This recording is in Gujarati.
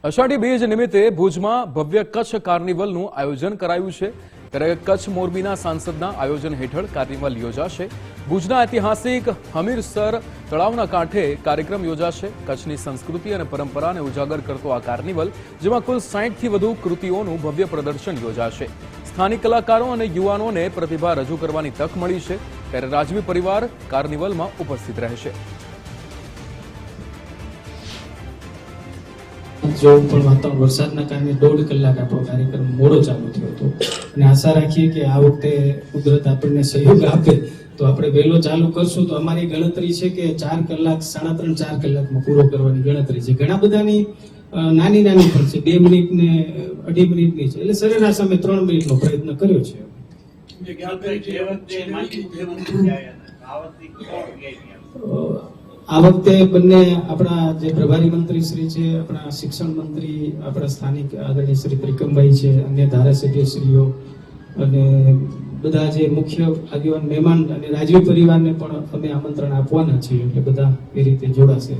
અષાઢી બીજ નિમિત્તે ભુજમાં ભવ્ય કચ્છ કાર્નિવલનું આયોજન કરાયું છે। ત્યારે કચ્છ મોરબીના સાંસદના આયોજન હેઠળ કાર્નિવલ યોજાશે। ભુજના ઐતિહાસિક હમીરસર તળાવના કાંઠે કાર્યક્રમ યોજાશે। કચ્છની સંસ્કૃતિ અને પરંપરાને ઉજાગર કરતો આ કાર્નિવલ, જેમાં કુલ 60થી વધુ કૃતિઓનું ભવ્ય પ્રદર્શન યોજાશે। સ્થાનિક કલાકારો અને યુવાનોને પ્રતિભા રજૂ કરવાની તક મળી છે। ત્યારે રાજવી પરિવાર કાર્નિવલમાં ઉપસ્થિત રહેશે। जो पण वातावरण वरसादना कारणे 1.5 कलाक આપણો કાર્યક્રમ મોડો ચાલુ થયો હતો અને આશા રાખીએ કે આ વખતે કુદરત આપણને સહયોગ આપે તો આપણે વહેલો ચાલુ કરશું। તો અમારી ગણતરી છે કે 4 કલાક 3.5-4 કલાકમાં પૂરો કરવાની ગણતરી છે। ઘણા બધાની નાની નાની પણ છે, 2 મિનિટ ને 2.5 મિનિટની છે, એટલે સરેરાશ અમે 3 મિનિટનો પ્રયત્ન કર્યો છે। આ વખતે બંને આપણા જે પ્રભારી મંત્રી શ્રી છે, આપણા શિક્ષણ મંત્રી, આપણા સ્થાનિક આદરણીય શ્રી ત્રિકમભાઈ છે, અન્ય ધારાસભ્યશ્રીઓ અને બધા જે મુખ્ય આગેવાન મહેમાન અને રાજવી પરિવારને પણ અમે આમંત્રણ આપવાના છીએ, એટલે બધા એ રીતે જોડાશે।